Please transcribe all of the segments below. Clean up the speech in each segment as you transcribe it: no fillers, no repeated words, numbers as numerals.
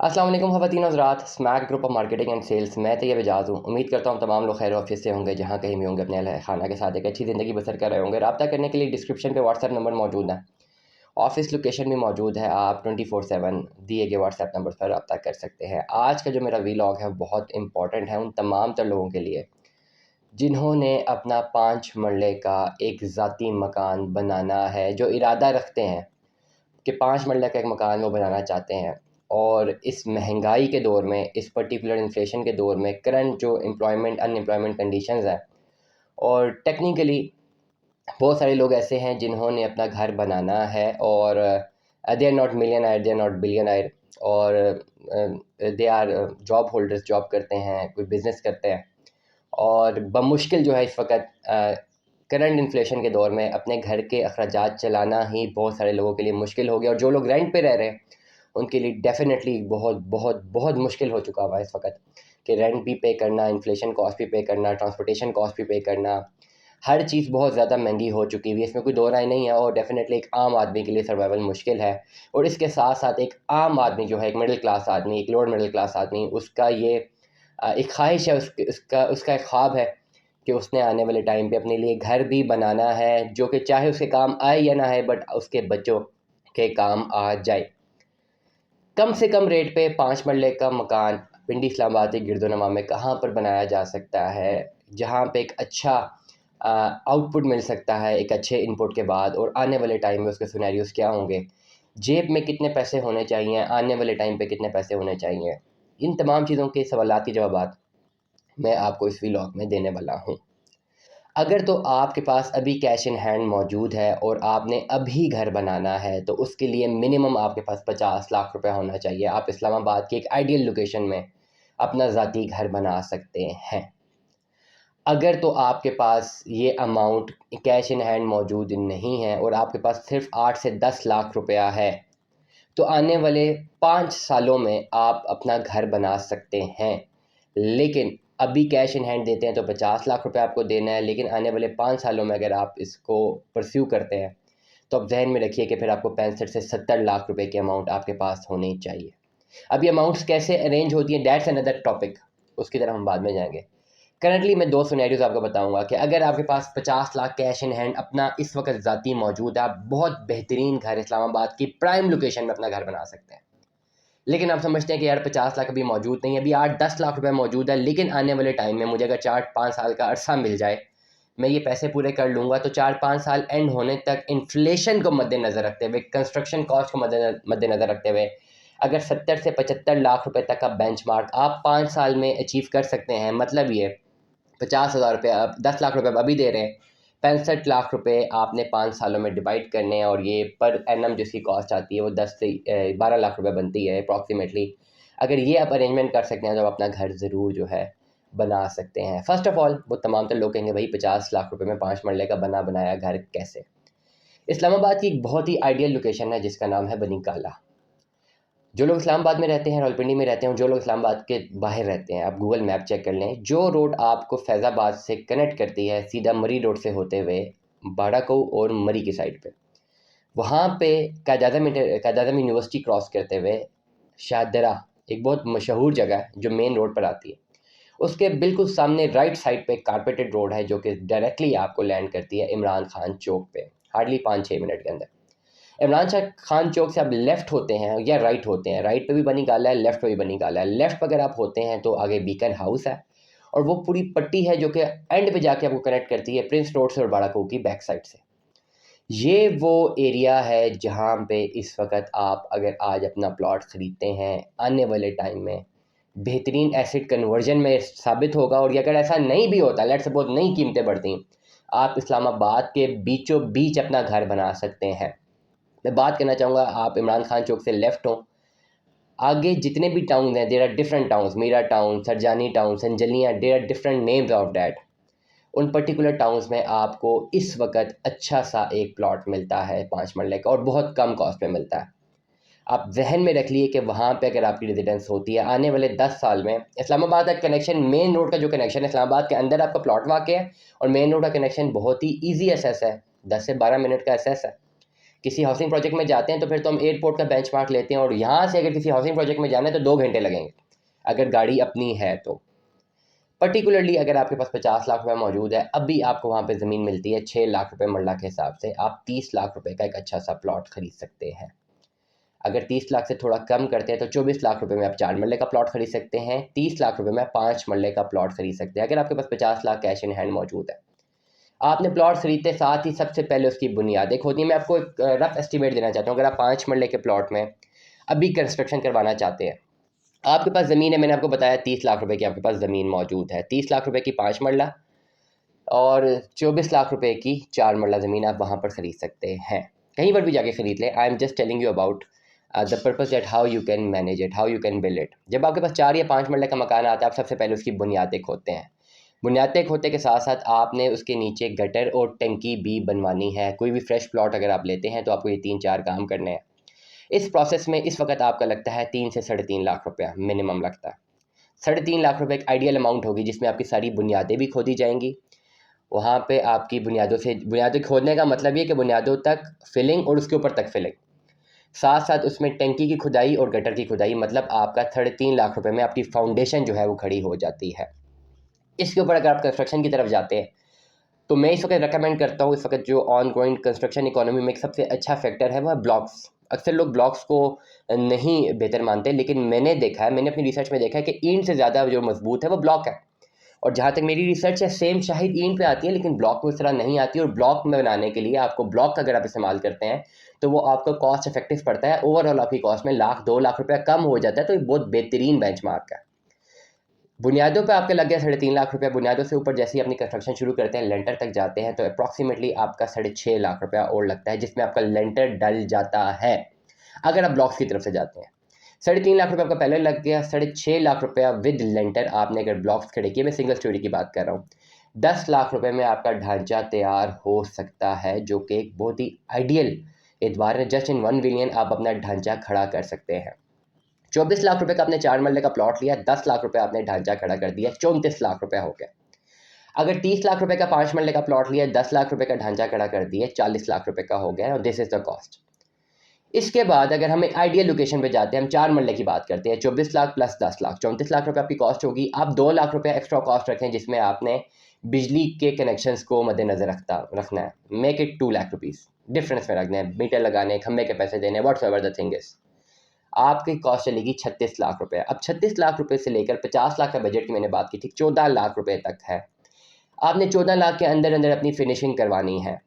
अस्सलाम वालेकुम ख़वातीन हज़रात, Smack group of marketing and sales. मैं तैयब एजाज़ हूँ। उम्मीद करता हूँ तमाम लोग खैर ऑफिस से होंगे, जहाँ कहीं भी होंगे अपने अहल खाना के साथ एक अच्छी ज़िंदगी बसर कर रहे होंगे। रब्ता करने के लिए डिस्क्रिप्शन पे व्हाट्सएप नंबर मौजूद है, ऑफिस लोकेशन भी मौजूद है। आप 24/7 दिए गए व्हाट्सएप नंबर पर रब्ता कर सकते हैं। आज का जो मेरा वीलॉग है बहुत इंपॉर्टेंट है उन तमाम तर लोगों के लिए जिन्होंने अपना 5 मरले का एक ज़ाती मकान बनाना है, जो इरादा रखते हैं कि 5 मरले का एक मकान वो बनाना चाहते हैं। और इस महंगाई के दौर में, इस पर्टिकुलर इन्फ्लेशन के दौर में, करंट जो अनएम्प्लॉयमेंट कंडीशंस हैं, और टेक्निकली बहुत सारे लोग ऐसे हैं जिन्होंने अपना घर बनाना है और they are not millionaire, they are not billionaire, और they are job holders, job करते हैं, कोई बिज़नेस करते हैं। और बमुश्किल जो है इस वक्त करंट इन्फ्लेशन के दौर में अपने घर के अखराजात चलाना ही बहुत सारे लोगों के लिए मुश्किल हो गया। और जो लोग रेंट पे रह रहे हैं उनके लिए डेफिनेटली बहुत बहुत बहुत मुश्किल हो चुका हुआ है इस वक्त कि रेंट भी पे करना, इन्फ्लेशन कॉस्ट भी पे करना, ट्रांसपोर्टेशन कॉस्ट भी पे करना, हर चीज़ बहुत ज़्यादा महंगी हो चुकी हुई है। इसमें कोई दो राय नहीं है और डेफिनेटली एक आम आदमी के लिए सर्वाइवल मुश्किल है। और इसके साथ साथ एक आम आदमी जो है, एक मिडिल क्लास आदमी, एक लोअर मिडिल क्लास आदमी, उसका ये एक ख्वाहिश है, उसका उसका एक ख्वाब है कि उसने आने वाले टाइम पे अपने लिए घर भी बनाना है, जो कि चाहे उसके काम आए या ना आए, बट उसके बच्चों के काम आ जाए। कम से कम रेट पे 5 मरले का मकान पिंडी इस्लामाबाद के गिरदोनवा में कहाँ पर बनाया जा सकता है, जहाँ पे एक अच्छा आउटपुट मिल सकता है एक अच्छे इनपुट के बाद, और आने वाले टाइम में उसके सिनेरियोज क्या होंगे, जेब में कितने पैसे होने चाहिए, आने वाले टाइम पे कितने पैसे होने चाहिए। इन तमाम चीज़ों के सवालाती जवाब मैं आपको इस व्लॉग में देने वाला हूँ। अगर तो आपके पास अभी कैश इन हैंड मौजूद है और आपने अभी घर बनाना है, तो उसके लिए मिनिमम आपके पास 50 लाख रुपए होना चाहिए। आप इस्लामाबाद की एक आइडियल लोकेशन में अपना ज़ाती घर बना सकते हैं। अगर तो आपके पास ये अमाउंट कैश इन हैंड मौजूद नहीं है और आपके पास सिर्फ 8 से 10 लाख रुपया है, तो आने वाले 5 सालों में आप अपना घर बना सकते हैं। लेकिन अभी कैश इन हैंड देते हैं तो 50 लाख रुपए आपको देना है, लेकिन आने वाले 5 सालों में अगर आप इसको परस्यू करते हैं तो आप जहन में रखिए कि फिर आपको 65 से 70 लाख रुपए की अमाउंट आपके पास होनी चाहिए। अभी अमाउंट्स कैसे अरेंज होती हैं, दैट्स अनदर टॉपिक, उसकी तरफ हम बाद में जाएंगे। करंटली मैं दो सिनेरियोज आपको बताऊंगा कि अगर आपके पास 50 लाख कैश इन हैंड अपना इस वक्त ज़ाती मौजूद है, आप बहुत बेहतरीन घर इस्लामाबाद की प्राइम लोकेशन में अपना घर बना सकते हैं। लेकिन आप समझते हैं कि यार 50 लाख अभी मौजूद नहीं है, अभी 8-10 लाख रुपए मौजूद है, लेकिन आने वाले टाइम में मुझे अगर 4-5 साल का अरसा मिल जाए, मैं ये पैसे पूरे कर लूँगा, तो 4-5 साल एंड होने तक इन्फ्लेशन को मद्देनज़र रखते हुए, कंस्ट्रक्शन कॉस्ट को मद्देनज़र रखते हुए, अगर 70 से 75 लाख रुपए तक का बेंचमार्क आप 5 साल में अचीव कर सकते हैं, मतलब ये 50,000 रुपये, अब 10 लाख रुपए अभी दे रहे हैं, 65 लाख रुपए आपने 5 सालों में डिवाइड करने हैं, और ये पर एनम जिसकी कॉस्ट आती है वो 10 से 12 लाख रुपए बनती है अप्रॉक्सीमेटली। अगर ये आप अरेंजमेंट कर सकते हैं तो आप अपना घर ज़रूर जो है बना सकते हैं। फर्स्ट ऑफ ऑल वो तमाम तो लोग कहेंगे भाई 50 लाख रुपए में 5 मरले का बना बनाया घर कैसे। इस्लामाबाद की एक बहुत ही आइडियल लोकेशन है जिसका नाम है बनी काला। जो लोग इस्लामाबाद में रहते हैं, रावलपिंडी में रहते हैं, जो लोग इस्लामाबाद के बाहर रहते हैं, आप गूगल मैप चेक कर लें, जो रोड आपको फैज़ाबाद से कनेक्ट करती है सीधा मरी रोड से होते हुए बाड़ाकऊ और मरी की साइड पे, वहाँ पे कायद-ए-आज़म यूनिवर्सिटी क्रॉस करते हुए शाहदरा एक बहुत मशहूर जगह है जो मेन रोड पर आती है, उसके बिल्कुल सामने राइट साइड पे एक कारपेटेड रोड है जो कि डायरेक्टली आपको लैंड करती है इमरान खान चौक पे, हार्डली 5-6 मिनट के अंदर। इमरान शाह खान चौक से आप लेफ़्ट होते हैं या राइट होते हैं, राइट पे भी बनी गाला है, लेफ़्ट पे भी बनी गाला है। लेफ़्ट पे अगर आप होते हैं तो आगे बीकन हाउस है, और वो पूरी पट्टी है जो कि एंड पे जाके आपको कनेक्ट करती है प्रिंस रोड से और बाड़ाकों की बैक साइड से। ये वो एरिया है जहाँ पे इस वक़्त आप अगर आज अपना प्लॉट ख़रीदते हैं, आने वाले टाइम में बेहतरीन एसेट कन्वर्जन में साबित होगा। और ये अगर ऐसा नहीं भी होता, लेट्स सपोज़ नहीं कीमतें बढ़ती, आप इस्लामाबाद के बीचों बीच अपना घर बना सकते हैं। मैं बात करना चाहूँगा, आप इमरान खान चौक से लेफ़्ट हो, आगे जितने भी टाउन हैं, there are different towns, Meera town, Surjani town, संजलियाँ, there are different names of that. उन पर्टिकुलर टाउन्स में आपको इस वक्त अच्छा सा एक प्लॉट मिलता है 5 मरले का, और बहुत कम कॉस्ट में मिलता है। आप जहन में रख लिए कि वहाँ पे अगर आपकी रेजिडेंस होती है, आने वाले 10 साल में इस्लामाबाद का कनेक्शन, मेन रोड का जो कनेक्शन है, इस्लामाबाद के अंदर आपका प्लॉट वाक़ है और मेन रोड का कनेक्शन बहुत ही ईजी एसेस है, 10 से 12 मिनट का एसेस है। किसी हाउसिंग प्रोजेक्ट में जाते हैं तो फिर तो हम एयरपोर्ट का बेंचमार्क लेते हैं, और यहाँ से अगर किसी हाउसिंग प्रोजेक्ट में जाना है तो 2 घंटे लगेंगे अगर गाड़ी अपनी है तो। पर्टिकुलरली अगर आपके पास 50 लाख रुपए मौजूद है, अभी आपको वहाँ पे ज़मीन मिलती है 6 लाख रुपए मरला के हिसाब से, आप 30 लाख रुपए का एक अच्छा सा प्लॉट खरीद सकते हैं। अगर 30 लाख से थोड़ा कम करते हैं तो 24 लाख रुपए में आप 4 मरले का प्लॉट खरीद सकते हैं, 30 लाख रुपए में 5 मरले का प्लॉट खरीद सकते हैं अगर आपके पास 50 लाख कैश इन हैंड मौजूद है। आपने प्लॉट खरीदते साथ ही सबसे पहले उसकी बुनियाद एक होती है। मैं आपको एक रफ एस्टिमेट देना चाहता हूँ। अगर आप 5 मरले के प्लॉट में अभी कंस्ट्रक्शन करवाना चाहते हैं, आपके पास ज़मीन है, मैंने आपको बताया 30 लाख रुपए की आपके पास ज़मीन मौजूद है, 30 लाख रुपए की 5 मरला और 24 लाख रुपए की 4 मरला ज़मीन आप वहाँ पर ख़रीद सकते हैं। कहीं पर भी जाके ख़रीद लें। I am just telling you about the purpose that how you can manage it, how you can build it. जब आपके पास 4 या 5 मरले का मकान आता है, आप सबसे पहले उसकी बुनियादें खोदते हैं। बुनियादें खोदने के साथ साथ आपने उसके नीचे गटर और टंकी भी बनवानी है। कोई भी फ्रेश प्लॉट अगर आप लेते हैं तो आपको ये 3-4 काम करने हैं। इस प्रोसेस में इस वक्त आपका लगता है 3 से 3.5 लाख रुपया मिनिमम लगता है। 3.5 लाख रुपए एक आइडियल अमाउंट होगी जिसमें आपकी सारी बुनियादें भी खोदी जाएंगी। वहाँ पे आपकी बुनियादें खोदने का मतलब ये कि बुनियादों तक फिलिंग और उसके ऊपर तक फिलिंग, साथ साथ उसमें टंकी की खुदाई और गटर की खुदाई, मतलब आपका 3.5 लाख रुपए में आपकी फाउंडेशन जो है वो खड़ी हो जाती है। इसके ऊपर अगर आप कंस्ट्रक्शन की तरफ जाते हैं तो मैं इस वक्त रिकमेंड करता हूँ, इस वक्त जो ऑन गोइंग कंस्ट्रक्शन इकोनॉमी में एक सबसे अच्छा फैक्टर है वो है ब्लॉक्स। अक्सर लोग ब्लॉक्स को नहीं बेहतर मानते, लेकिन मैंने देखा है, मैंने अपनी रिसर्च में देखा है कि ईंट से ज़्यादा जो मजबूत है वो ब्लॉक है। और जहाँ तक मेरी रिसर्च है, सेम शायद ईंट पे आती है लेकिन ब्लॉक में उस तरह नहीं आती। और ब्लॉक में बनाने के लिए आपको ब्लॉक का अगर आप इस्तेमाल करते हैं तो वो आपको कॉस्ट इफेक्टिव पड़ता है। ओवरऑल आपकी कॉस्ट में 1-2 लाख रुपया कम हो जाता है। तो ये बहुत बेहतरीन बेंचमार्क है। बुनियादों पे आपके लग गया 3.5 लाख रुपया। बुनियादों से ऊपर जैसे ही अपनी कंस्ट्रक्शन शुरू करते हैं, लेंटर तक जाते हैं, तो अप्रॉक्सीमेटली आपका 6.5 लाख रुपया और लगता है, जिसमें आपका लेंटर डल जाता है अगर आप ब्लॉक्स की तरफ से जाते हैं। 3.5 लाख रुपये आपका पहले लग गया, 6.5 लाख रुपया विद लेंटर आपने अगर ब्लॉक्स खड़े किए। मैं सिंगल स्टोरी की बात कर रहा हूँ। 10 लाख रुपए में आपका ढांचा तैयार हो सकता है, जो कि एक बहुत ही आइडियल एतबार है। जस्ट इन 1 बिलियन आप अपना ढांचा खड़ा कर सकते हैं। 24 लाख रुपए का आपने 4 मरले का प्लॉट लिया, 10 लाख रुपए आपने ढांचा खड़ा कर दिया, 34 लाख रुपए हो गया। अगर 30 लाख रुपए का 5 मरले का प्लॉट लिया, 10 लाख रुपए का ढांचा खड़ा कर दिया, 40 लाख रुपए का हो गया, और दिस इज द कॉस्ट। इसके बाद अगर हम एक आइडियल लोकेशन पे जाते हैं, हम 4 मरले की बात करते हैं, 24 लाख प्लस 10 लाख, 34 लाख रुपए आपकी कॉस्ट होगी। आप 2 लाख रुपए एक्स्ट्रा कॉस्ट रखें जिसमें आपने बिजली के कनेक्शंस को मद्देनजर रखना है। Make it 2 lakh rupees difference में रखना है, मीटर लगाने, खंबे के पैसे देने, what's ever the thing is. आपकी कॉस्ट चलेगी 36 लाख रुपए। अब 36 लाख रुपए से लेकर 50 लाख का बजट की मैंने बात की थी, 14 लाख रुपए तक है। आपने 14 लाख के अंदर अंदर अपनी फिनिशिंग करवानी है।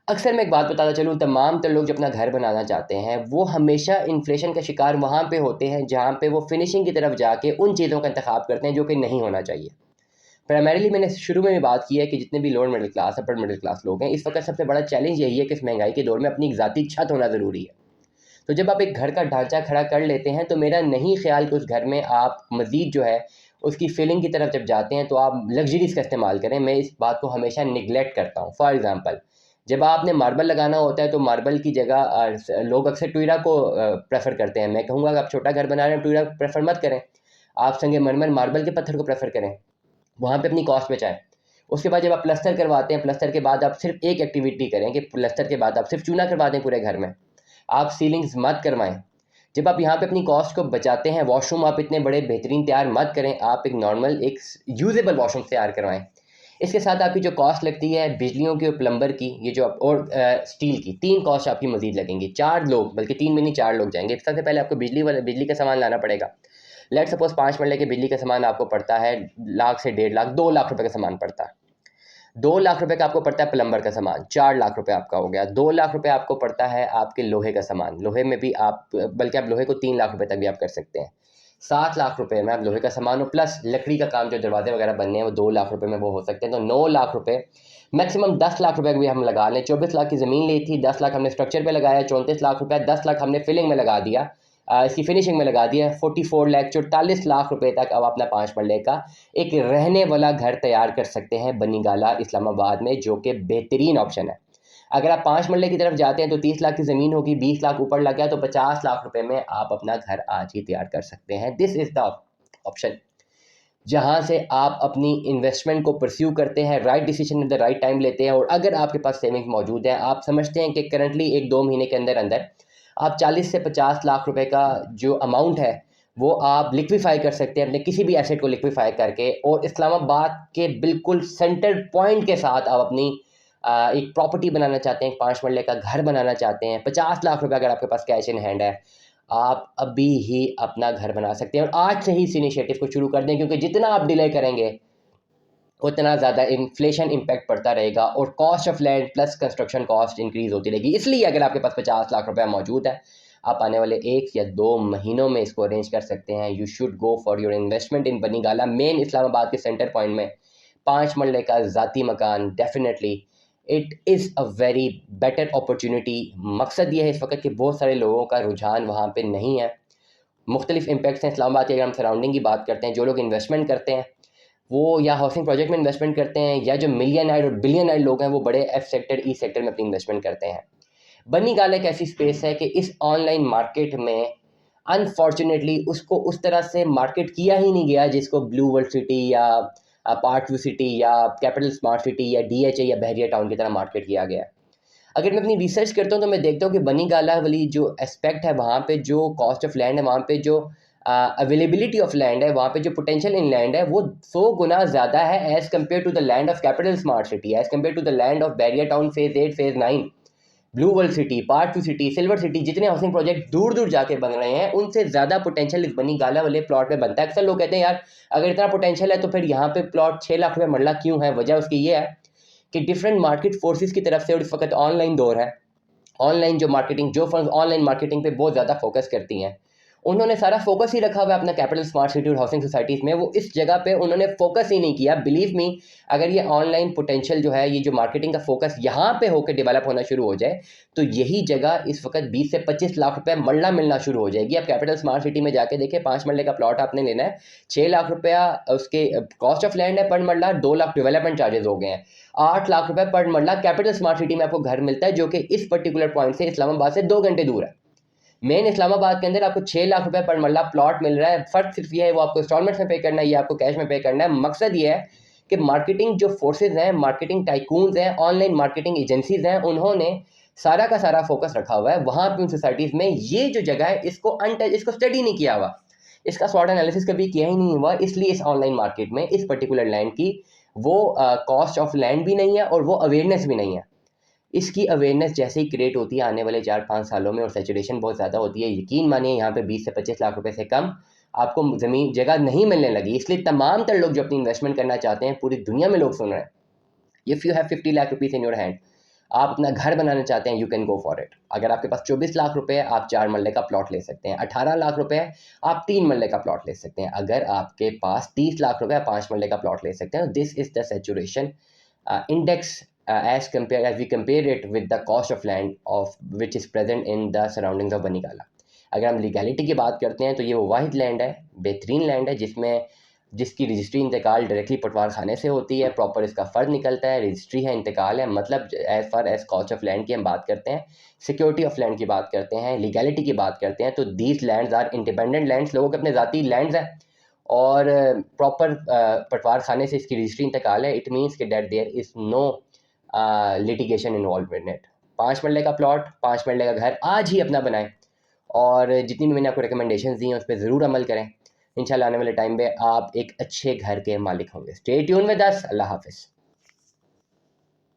अक्सर मैं एक बात बताता चलूँ, तमाम तो लोग जो अपना घर बनाना चाहते हैं वो हमेशा इन्फ्लेशन का शिकार वहाँ पे होते हैं जहाँ पे वो फिनिशिंग की तरफ जाके उन चीज़ों का इंतखाब करते हैं जो कि नहीं होना चाहिए। प्राइमरीली मैंने शुरू में भी बात की है कि जितने भी lower middle class, upper middle class लोग हैं, इस वक्त सबसे बड़ा चैलेंज यही है कि इस महंगाई के दौर में अपनी एक ज़ाती छत होना ज़रूरी है। तो जब आप एक घर का ढांचा खड़ा कर लेते हैं तो मेरा नहीं ख्याल कि उस घर में आप मज़ीद जो है उसकी फिलिंग की तरफ जब जाते हैं तो आप लग्जरीज का इस्तेमाल करें। मैं इस बात को हमेशा निगलेक्ट करता हूँ। फॉर एग्ज़ाम्पल, जब आपने मार्बल लगाना होता है तो मार्बल की जगह लोग अक्सर टुइरा को प्रेफर करते हैं। मैं कहूँगा कि आप छोटा घर बना रहे हैं, टुइरा प्रेफर मत करें, आप संगमरमर मार्बल के पत्थर को प्रेफर करें, वहाँ पे अपनी कॉस्ट बचाएं। उसके बाद जब आप प्लस्तर करवाते हैं, प्लस्तर के बाद आप सिर्फ एक एक्टिविटी करें कि प्लस्तर के बाद आप सिर्फ चूना करवा दें पूरे घर में, आप सीलिंग्स मत करवाएं। जब आप यहाँ पे अपनी कॉस्ट को बचाते हैं, वॉशरूम आप इतने बड़े बेहतरीन तैयार मत करें, आप एक नॉर्मल एक यूजेबल वॉशरूम तैयार करवाएं। इसके साथ आपकी जो कॉस्ट लगती है बिजलियों की और प्लम्बर की, ये जो और स्टील की, 3 कॉस्ट आपकी मजीद लगेंगी। 4 लोग, बल्कि 3 में नहीं 4 लोग जाएंगे। सबसे पहले आपको बिजली का सामान लाना पड़ेगा। लेट सपोज 5 मरले के बिजली का सामान आपको पड़ता है लाख से 1.5 लाख, 2 लाख रुपए का सामान पड़ता है। 2 लाख रुपए का आपको पड़ता है प्लम्बर का सामान, 4 लाख रुपए आपका हो गया। 2 लाख रुपए आपको पड़ता है आपके लोहे का सामान, लोहे में भी आप, बल्कि आप लोहे को 3 लाख रुपए तक भी आप कर सकते हैं। 7 लाख रुपए में आप लोहे का सामान हो, प्लस लकड़ी का काम, जो दरवाजे वगैरह बनने हैं वो 2 लाख रुपए में वो हो सकते हैं। तो 9 लाख रुपए, मैक्सिमम 10 लाख रुपए भी हम लगा लें। 24 लाख की ज़मीन ली थी, 10 लाख हमने स्ट्रक्चर पे लगाया, 34 लाख रुपया, 10 लाख हमने फिलिंग में लगा दिया, इसकी फिनिशिंग में लगा दिया, 44 लाख, 44 लाख रुपए तक अब अपना 5 मरले का एक रहने वाला घर तैयार कर सकते हैं बनीगाला इस्लामाबाद में, जो कि बेहतरीन ऑप्शन है। अगर आप 5 मरले की तरफ जाते हैं तो 30 लाख की ज़मीन होगी, 20 लाख ऊपर लग गया तो 50 लाख रुपए में आप अपना घर आज ही तैयार कर सकते हैं। This is the option. जहाँ से आप अपनी इन्वेस्टमेंट को परस्यू करते हैं, right decision at the right time लेते हैं। और अगर आपके पास सेविंग्स मौजूद है, आप समझते हैं कि करंटली 1-2 महीने के अंदर अंदर आप 40 से 50 लाख रुपए का जो अमाउंट है वो आप लिक्विफाई कर सकते हैं अपने किसी भी एसेट को लिक्विफाई करके, और इस्लामाबाद के बिल्कुल सेंटर पॉइंट के साथ आप अपनी एक प्रॉपर्टी बनाना चाहते हैं, एक 5 मरले का घर बनाना चाहते हैं, 50 लाख रुपए अगर आपके पास कैश इन हैंड है, आप अभी ही अपना घर बना सकते हैं। और आज से ही इस इनिशिएटिव को शुरू कर दें, क्योंकि जितना आप डिले करेंगे उतना ज़्यादा इन्फ्लेशन इम्पैक्ट पड़ता रहेगा और cost of land plus construction cost increase होती रहेगी। इसलिए अगर आपके पास 50 लाख रुपया मौजूद है, आप आने वाले 1 या 2 महीनों में इसको अरेंज कर सकते हैं। You should go for your investment इन बनी गाला, मेन इस्लामाबाद के सेंटर पॉइंट में 5 मरले का ज़ाती मकान। Definitely it is a very better opportunity. मकसद ये है इस वक्त कि बहुत सारे लोगों का रुझान वहाँ पे नहीं है। मुख्तलिफ इम्पैक्ट्स हैं इस्लामाबाद के। अगर हम सराउंडिंग की बात करते हैं, जो लोग इन्वेस्टमेंट करते हैं वो या हाउसिंग प्रोजेक्ट में इन्वेस्टमेंट करते हैं, या जो मिलियनर और बिलियनर लोग हैं वो बड़े एफ सेक्टर ई सेक्टर में अपनी इन्वेस्टमेंट करते हैं। बनी गाला एक ऐसी स्पेस है कि इस ऑनलाइन मार्केट में अनफॉर्चुनेटली उसको उस तरह से मार्केट किया ही नहीं गया जिसको ब्लू वर्ल्ड सिटी या पार्ट व्यू सिटी या कैपिटल स्मार्ट सिटी या DHA या बहरिया टाउन की तरह मार्केट किया गया है। अगर मैं अपनी रिसर्च करता हूँ तो मैं देखता हूँ कि बनी गाला वाली जो एस्पेक्ट है, वहाँ पे जो कॉस्ट ऑफ लैंड है, वहाँ पे जो अवेलेबिलिटी ऑफ लैंड है, वहाँ पे जो पोटेंशियल इन लैंड है वो 100 गुना ज़्यादा है as compare to the land of Capital Smart City, as compare to the land of Bahria Town phase 8 phase 9, Blue World City, part 2 city, Silver City. जितने हाउसिंग प्रोजेक्ट दूर दूर जाके बन रहे हैं उनसे ज़्यादा पोटेंशियल इस बनी गाला वाले प्लॉट में बनता है। अक्सर लोग कहते हैं यार अगर इतना पोटेंशियल है तो फिर यहाँ पे प्लॉट 6 लाख रुपये मरला क्यों है। वजह उसकी ये है कि डिफरेंट मार्केट फोर्सेस की तरफ से, और इस वक्त ऑनलाइन दौर है, ऑनलाइन जो मार्केटिंग, जो फर्म्स ऑनलाइन मार्केटिंग पे बहुत ज़्यादा फोकस करती हैं, उन्होंने सारा फोकस ही रखा हुआ है अपना कैपिटल स्मार्ट सिटी और हाउसिंग सोसाइटीज़ में। वो इस जगह पे उन्होंने फोकस ही नहीं किया। बिलीव मी, अगर ये ऑनलाइन पोटेंशियल जो है, ये जो मार्केटिंग का फोकस यहाँ पे होकर डेवलप होना शुरू हो जाए तो यही जगह इस वक्त 20 से 25 लाख रुपए मरला मिलना शुरू हो जाएगी। आप कैपिटल स्मार्ट सिटी में जाके देखें, 5 मरले का प्लॉट आपने लेना है, 6 लाख रुपया उसके कॉस्ट ऑफ लैंड है पर मरला, 2 लाख डेवलपमेंट चार्जेस हो गए हैं, 8 लाख रुपए पर मरला कैपिटल स्मार्ट सिटी में आपको घर मिलता है, जो कि इस पर्टिकुलर पॉइंट से इस्लामाबाद से 2 घंटे दूर है। मेन इस्लामाबाद के अंदर आपको 6 लाख रुपए पर मरला प्लॉट मिल रहा है। फ़र्क सिर्फ ये है वो आपको इंस्टॉलमेंट्स में पे करना है या आपको कैश में पे करना है। मकसद ये है कि मार्केटिंग जो फोर्सेज हैं, मार्केटिंग टाइकून्स हैं, ऑनलाइन मार्केटिंग एजेंसीज हैं, उन्होंने सारा का सारा फोकस रखा हुआ है वहाँ पे उन सोसाइटीज़ में। ये जो जगह है इसको इसको स्टडी नहीं किया हुआ, इसका स्वॉट एनालिसिस कभी किया ही नहीं हुआ। इसलिए इस ऑनलाइन मार्केट में इस पर्टिकुलर लैंड की वो कॉस्ट ऑफ लैंड भी नहीं है और वो अवेयरनेस भी नहीं है। इसकी अवेयरनेस जैसे ही क्रिएट होती है आने वाले 4-5 सालों में, और सैचुरेशन बहुत ज़्यादा होती है, यकीन मानिए यहाँ पे 20 से 25 लाख रुपए से कम आपको ज़मीन जगह नहीं मिलने लगी। इसलिए तमाम तर लोग जो अपनी इन्वेस्टमेंट करना चाहते हैं, पूरी दुनिया में लोग सुन रहे हैं, if you have 50 lakh rupees in your hand, आप अपना घर बनाना चाहते हैं, you can go for it. अगर आपके पास 24 लाख रुपए है, आप 4 मरले का प्लॉट ले सकते हैं। 18 लाख रुपए है, आप 3 मरले का प्लॉट ले सकते हैं। अगर आपके पास 30 लाख रुपए है, 5 मरले का प्लॉट ले सकते हैं। This is the saturation index as we compare it with the cost of land of which is present in the surroundings of Banigala. अगर हम लीगैलिटी की बात करते हैं तो ये वो वाहिद लैंड है, बेहतरीन लैंड है, जिसकी रजिस्ट्री इंतकाल डायरेक्टली पटवार खाने से होती है। प्रॉपर इसका फ़र्द निकलता है, रजिस्ट्री है, इंतकाल है। मतलब as far as cost of land की हम बात करते हैं, सिक्योरिटी ऑफ लैंड की बात करते हैं, लीगैलिटी की बात करते हैं, तो these lands are independent lands, लोगों के अपने ज़ाती लैंड्स हैं और प्रॉपर पटवार खाने से इसकी रजिस्ट्री इंतकाल है। इट मीन्स कि that there is no litigation involve in it. 5 मरले का प्लॉट, 5 मरले का घर आज ही अपना बनाएं, और जितनी भी मैंने आपको रिकमेंडेशन दी हैं उस पर ज़रूर अमल करें। इंशाल्लाह आने वाले टाइम में आप एक अच्छे घर के मालिक होंगे। Stay tune with us. अल्लाह हाफिज़।